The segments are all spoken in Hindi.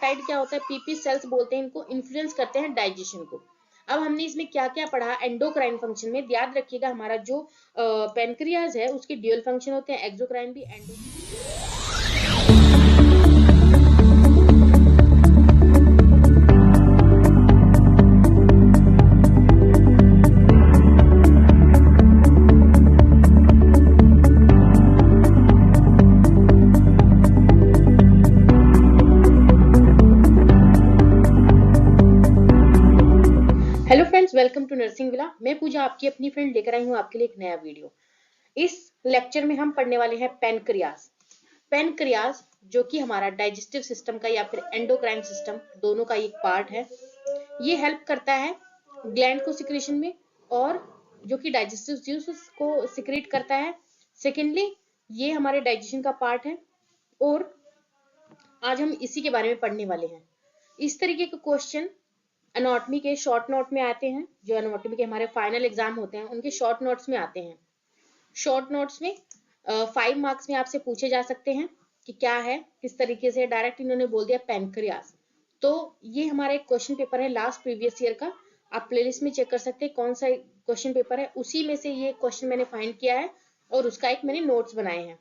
पेप्टाइड क्या होता है, पीपी सेल्स बोलते हैं इनको, इन्फ्लुएंस करते हैं डाइजेशन को। अब हमने इसमें क्या क्या पढ़ा एंडोक्राइन फंक्शन में, याद रखिएगा हमारा जो पेनक्रियाज है उसके ड्यूअल फंक्शन होते हैं, एक्सोक्राइन भी वेलकम टू नर्सिंग विला। मैं पूजा आपकी अपनी फ्रेंड लेकर आई हूँ आपके लिए एक नया वीडियो। इस लेक्चर में हम पढ़ने वाले हैं पेनक्रियाज। पेनक्रियाज जो कि हमारा डाइजेस्टिव सिस्टम का या फिर एंडोक्राइन सिस्टम दोनों का एक पार्ट है। ये हेल्प करता है ग्लैंड को सिक्रेशन में और जो कि डाइजेस्टिव जूस को सिक्रेट करता है। सेकेंडली ये हमारे डाइजेशन का पार्ट है और आज हम इसी के बारे में पढ़ने वाले हैं। इस तरीके के क्वेश्चन एनाटॉमी के शॉर्ट नोट में आते हैं, जो एनाटॉमी के हमारे फाइनल एग्जाम होते हैं उनके शॉर्ट नोट्स में आते हैं। शॉर्ट नोट्स में 5 मार्क्स में आपसे पूछे जा सकते हैं कि क्या है, किस तरीके से। डायरेक्ट इन्होंने बोल दिया पेनक्रियाज, तो ये हमारा एक क्वेश्चन पेपर है लास्ट प्रीवियस ईयर का। आप प्लेलिस्ट में चेक कर सकते हैं कौन सा क्वेश्चन पेपर है, उसी में से ये क्वेश्चन मैंने फाइंड किया है और उसका एक मैंने नोट्स बनाए हैं।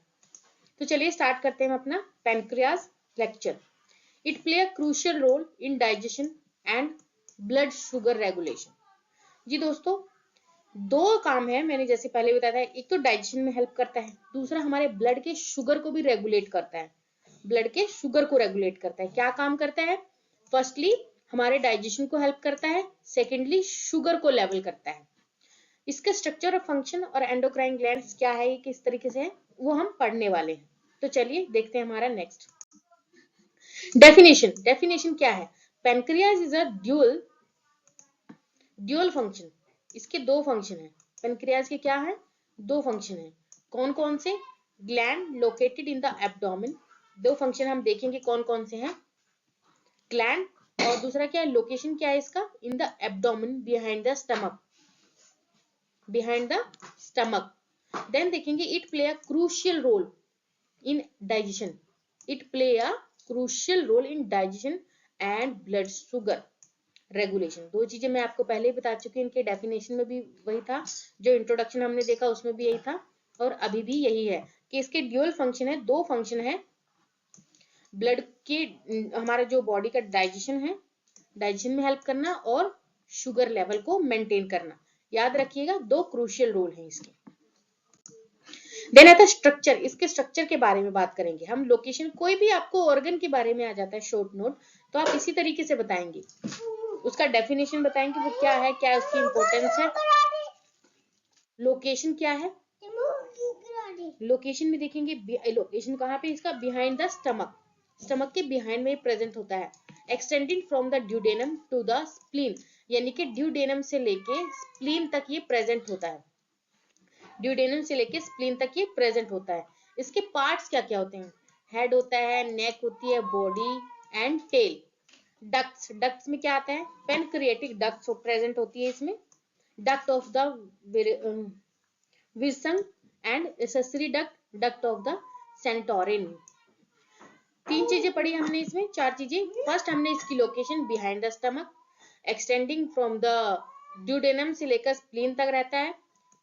तो चलिए स्टार्ट करते हैं अपना pancreas lecture. It play a crucial role in digestion and blood sugar regulation. जी दोस्तों, दो काम है, मैंने जैसे पहले बताया था, एक तो डाइजेशन में हेल्प करता है, दूसरा हमारे ब्लड के शुगर को भी रेगुलेट करता है। ब्लड के शुगर को रेगुलेट करता है। क्या काम करता है? फर्स्टली हमारे डाइजेशन को हेल्प करता है, सेकेंडली शुगर को लेवल करता है। इसका स्ट्रक्चर और फंक्शन और एंडोक्राइन ग्लैंड्स क्या है, किस तरीके से है, वो हम पढ़ने वाले हैं। तो चलिए देखते हैं हमारा नेक्स्ट डेफिनेशन। डेफिनेशन क्या है? Pancreas is a dual function. इसके दो फंक्शन है। पेनक्रियाज के क्या है? दो फंक्शन है। कौन कौन से? Gland located in the abdomen. दो फंक्शन हम देखेंगे कौन कौन से हैं। ग्लैंड और दूसरा क्या है? लोकेशन क्या है इसका? In the abdomen behind the stomach. Behind the stomach. Then देखेंगे it play a crucial role in digestion. It play a crucial role in digestion and blood sugar regulation. दो चीजें मैं आपको पहले ही बता चुकी हूँ, इनके डेफिनेशन में भी वही था, जो इंट्रोडक्शन हमने देखा उसमें भी यही था और अभी भी यही है कि इसके ड्यूअल फंक्शन है, दो फंक्शन है। ब्लड के हमारा जो बॉडी का डाइजेशन है, डाइजेशन में हेल्प करना और शुगर लेवल को मेंटेन करना। याद रखिएगा दो क्रूशियल रोल है इसके। देन आता है स्ट्रक्चर। इसके स्ट्रक्चर के बारे में बात करेंगे हम। लोकेशन, कोई भी आपको ऑर्गन के बारे में आ जाता है शॉर्ट नोट, तो आप इसी तरीके से बताएंगे, उसका डेफिनेशन बताएंगे वो क्या है, क्या उसकी इंपॉर्टेंस है। लोकेशन क्या है? लोकेशन में देखेंगे, लोकेशन कहाँ पे इसका? Behind the stomach. स्टमक के बिहाइंड में प्रेजेंट होता है। Extending from the duodenum to the spleen, यानी कि ड्यूडेनम से लेके स्प्लीन तक ये प्रेजेंट होता है। ड्यूडेनम से लेके स्प्लीन तक ये प्रेजेंट होता है। इसके पार्ट्स क्या क्या होते हैं? हेड होता है, नेक होती है, body and tail. Ducts, ducts में क्या आता है? पेनक्रिएटिक डक्ट्स प्रेजेंट होती है इसमें। Duct of the Wilson and accessory duct, duct of the Santorini. तीन चीजें पढ़ी हमने इसमें, चार चीजें। फर्स्ट हमने इसकी location behind the stomach, extending from the duodenum से लेकर स्प्लीन तक रहता है।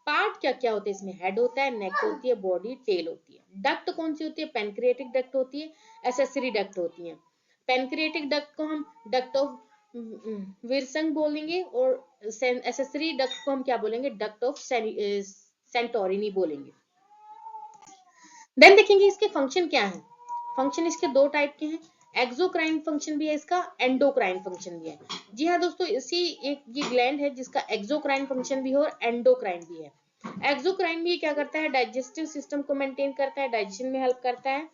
पार्ट क्या क्या होते हैं इसमें? हेड होता है, नेक होती है, बॉडी, टेल होती है। डक्ट कौन सी होती है? पेनक्रिएटिक डक्ट होती है, एक्सेसरी डक्ट होती है। पेनक्रिएटिक डक्ट को हम डक्ट ऑफ विल्सन बोलेंगे और एक्सेसरी डक्ट को हम क्या बोलेंगे? डक्ट ऑफ सेंटोरिनी बोलेंगे। देन देखेंगे इसके फंक्शन क्या है। फंक्शन इसके दो टाइप के हैं, एक्सोक्राइन फंक्शन भी है इसका, एंडोक्राइन फंक्शन भी है। जी हाँ दोस्तों, इसी एक ये ग्लैंड है जिसका एक्सोक्राइन फंक्शन भी है और एंडोक्राइन भी है। एक्सोक्राइन भी क्या करता है? डाइजेस्टिव सिस्टम को मेंटेन करता है, डाइजेशन में हेल्प करता है।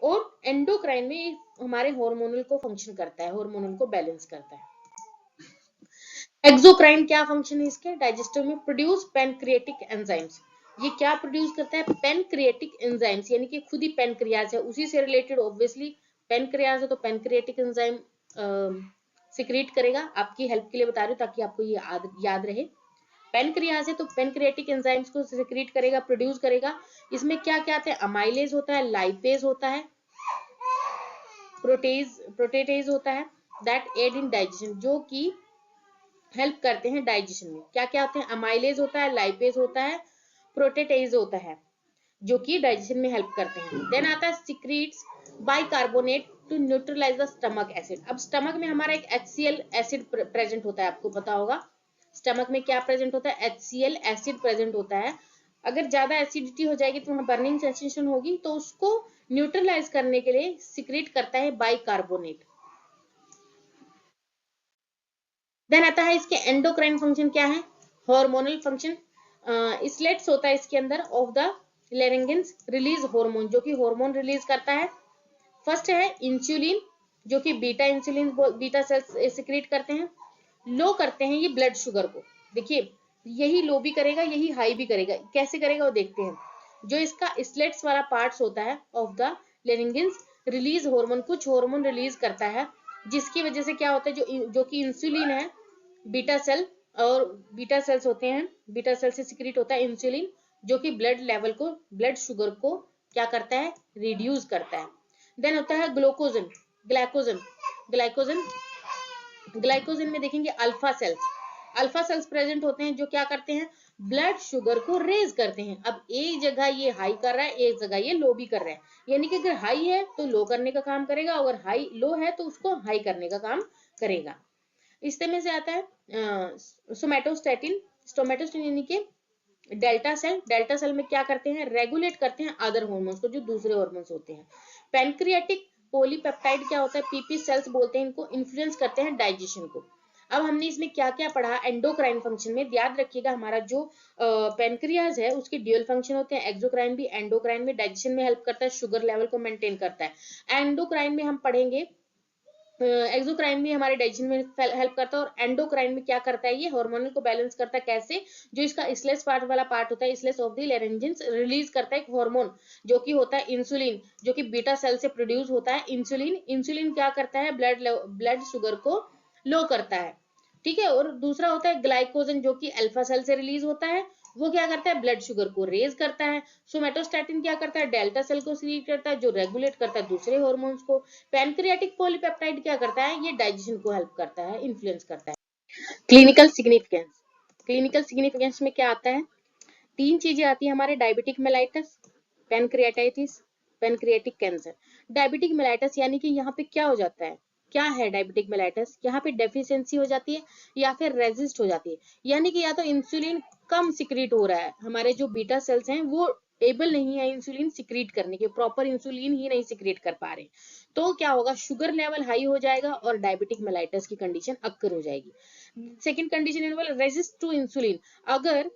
और एंडोक्राइन में हमारे हार्मोनल को फंक्शन करता है, हार्मोनल को बैलेंस करता है। एक्सोक्राइन क्या फंक्शन है इसके? डाइजेस्टिव में प्रोड्यूस पेनक्रिएटिक एंजाइम्स। ये क्या प्रोड्यूस करता है? पेनक्रिएटिक एंजाइम्स, यानी कि खुद ही पेनक्रियाज है, उसी से रिलेटेड ऑब्वियसली पेनक्रियाज है तो पेनक्रिएटिक एंजाइम सिक्रीट करेगा। आपकी हेल्प के लिए बता रही हूँ ताकि आपको ये याद रहे। पेनक्रियाज है तो पेनक्रिएटिक एंजाइम्स को सिक्रीट करेगा, प्रोड्यूस करेगा। इसमें क्या क्या आता है? अमाइलेज होता है, लाइपेज होता है, प्रोटेटेज होता है दैट एड इन डाइजेशन, जो कि हेल्प करते हैं डाइजेशन में। क्या क्या होते हैं? अमाइलेज होता है, लाइपेज होता है, प्रोटेटेज होता है, जो कि डाइजेशन में हेल्प करते हैं। देन आता है secretes bicarbonate to neutralise the stomach acid. अब स्टमक में हमारा एक HCl एसिड प्रेजेंट होता है, आपको पता होगा स्टमक में क्या प्रेजेंट होता है? HCl एसिड प्रेजेंट होता है। अगर ज्यादा एसिडिटी हो जाएगी तो वहां बर्निंग सेंसेशन होगी, तो उसको न्यूट्रलाइज करने के लिए सिक्रेट करता है बाइकार्बोनेट। देन आता है इसके एंडोक्राइन फंक्शन क्या है? Hormonal function. इसलेट्स होता है इसके अंदर ऑफ द लेरिंगिन्स रिलीज हार्मोन, जो कि हार्मोन रिलीज करता है। फर्स्ट है इंसुलिन, जो कि beta insulin beta cells secrete करते हैं। लो करते हैं ये ब्लड शुगर को। देखिए यही लो भी करेगा, यही हाई भी करेगा। कैसे करेगा वो देखते हैं। जो इसका स्लेट्स वाला पार्ट्स होता है ऑफ द लेरिंगिन्स रिलीज हार्मोन, कुछ हार्मोन रिलीज करता है, जिसकी वजह से क्या होता है, जो कि इंसुलिन है, बीटा सेल और बीटा सेल्स होते हैं, बीटा सेल से सिक्रेट होता है इंसुलिन, जो कि ब्लड लेवल को, ब्लड शुगर को क्या करता है? रिड्यूस करता है। देन होता है ग्लूकोजन, ग्लाइकोजन। ग्लाइकोजन ग्लाइकोजन में देखेंगे alpha cells, alpha cells present होते हैं, जो क्या करते हैं? ब्लड शुगर को रेज करते हैं। अब एक जगह ये हाई कर रहा है, एक जगह ये लो भी कर रहा है, यानी कि अगर हाई है तो लो करने का काम करेगा, अगर हाई लो है तो उसको हाई करने का काम करेगा। इस तरह से आता है सोमेटोस्टेटिन। सोमेटोस्टेटिन यानी कि डेल्टा सेल में क्या करते हैं? रेगुलेट करते हैं अदर हार्मोन्स को, जो दूसरे हार्मोन्स होते हैं। पैनक्रियाटिक पॉलीपेप्टाइड क्या होता है? पीपी सेल्स बोलते हैं इनको, इन्फ्लुएंस करते हैं डाइजेशन को। अब हमने इसमें क्या क्या पढ़ा एंडोक्राइन फंक्शन में, याद रखिएगा हमारा जो पेनक्रियाज है उसके ड्यूअल फंक्शन होते हैं, एक्सोक्राइन भी। एंडोक्राइन में डाइजेशन में हेल्प करता है, शुगर लेवल को मेंटेन करता है। एंडोक्राइन में हम पढ़ेंगे, एक्सोक्राइन भी हमारे डाइजेशन में हेल्प करता है, और एंडोक्राइन में क्या करता है? ये हार्मोनल को बैलेंस करता है। कैसे? जो इसका स्लेस पार्ट वाला पार्ट होता है, स्लेस ऑफ द लेरेंजिन्स रिलीज करता है एक हार्मोन, जो कि होता है इंसुलिन, जो कि बीटा सेल से प्रोड्यूस होता है। इंसुलिन इंसुलिन क्या करता है? ब्लड शुगर को लो करता है, ठीक है। और दूसरा होता है ग्लाइकोजन, जो कि अल्फा सेल से रिलीज होता है, वो क्या करता है? ब्लड शुगर को रेज करता है। सोमेटोस्टेटिन क्या करता है? डेल्टा सेल को सीक्रेट करता है, जो रेगुलेट करता है दूसरे हार्मोन्स को। पैनक्रियाटिक पॉलीपेप्टाइड क्या करता है? ये डाइजेशन को हेल्प करता है, इन्फ्लुएंस करता है। क्लिनिकल सिग्निफिकेंस, क्लिनिकल सिग्निफिकेंस में क्या आता है? तीन चीजें आती है हमारे, diabetic mellitus, pancreatitis, pancreatic cancer. Diabetic mellitus यानी कि यहाँ पे क्या हो जाता है? क्या है डायबिटिक मेलाइटस? यहाँ पे डेफिशिएंसी हो जाती है या फिर रेजिस्ट हो जाती है, यानी कि या तो इंसुलिन कम सिक्रीट हो रहा है, हमारे जो बीटा सेल्स हैं वो एबल नहीं है इंसुलिन सिक्रीट करने के, प्रॉपर इंसुलिन ही नहीं सिक्रीट कर पा रहे, तो क्या होगा? शुगर लेवल हाई हो जाएगा और डायबिटिक मेलाइटस की कंडीशन अक्कर हो जाएगी। Second condition involve resist to insulin. अगर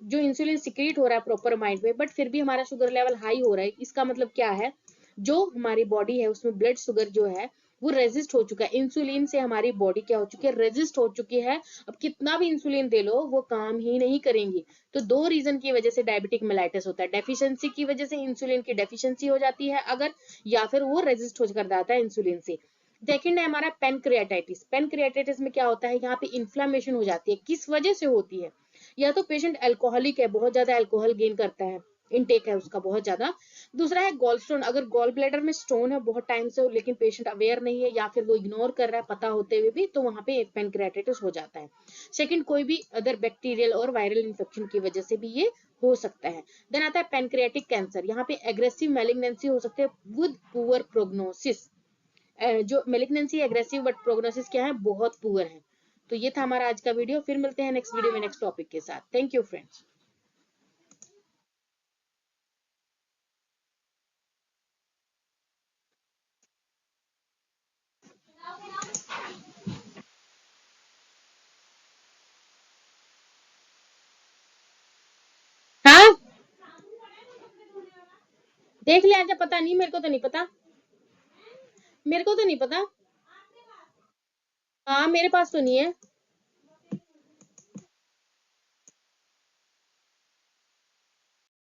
जो इंसुलिन सिक्रीट हो रहा है प्रॉपर माइंड में, बट फिर भी हमारा शुगर लेवल हाई हो रहा है, इसका मतलब क्या है? जो हमारी बॉडी है उसमें ब्लड शुगर जो है वो रेजिस्ट हो चुका है इंसुलिन से, हमारी बॉडी क्या हो चुकी है? रेजिस्ट हो चुकी है। अब कितना भी इंसुलिन दे लो वो काम ही नहीं करेंगी। तो दो रीजन की वजह से डायबिटिक मेलाइटिस होता है, डेफिशिएंसी की वजह से, इंसुलिन की डेफिशिएंसी हो जाती है अगर, या फिर वो रेजिस्ट हो कर जाता है इंसुलिन से। सेकेंड है हमारा पैनक्रियाटाइटिस। पैनक्रियाटाइटिस में क्या होता है? यहाँ पे इन्फ्लामेशन हो जाती है। किस वजह से होती है? या तो पेशेंट अल्कोहलिक है, बहुत ज्यादा अल्कोहल गेन करता है, इनटेक है उसका बहुत ज्यादा। दूसरा है गॉल स्टोन, अगर गॉल ब्लैडर में स्टोन है बहुत टाइम से, लेकिन पेशेंट अवेयर नहीं है या फिर वो इग्नोर कर रहा है पता होते हुए भी, तो वहां पे पैनक्रियाटाइटिस हो जाता है। सेकंड, कोई भी अदर बैक्टीरियल और वायरल इन्फेक्शन की वजह से भी ये हो सकता है। देन आता है पैनक्रियाटिक कैंसर। यहाँ पे एग्रेसिव मैलिग्नेंसी हो सकती है विद पुअर प्रोग्नोसिस। जो मेलिग्नेंसी एग्रेसिव बट प्रोग्नोसिस क्या है? बहुत पुअर है। तो ये था हमारा आज का वीडियो, फिर मिलते हैं नेक्स्ट वीडियो में नेक्स्ट टॉपिक के साथ। Thank you friends. हाँ देख ले आजा, पता नहीं, मेरे को तो नहीं पता, मेरे को तो नहीं पता। हाँ मेरे पास तो नहीं है।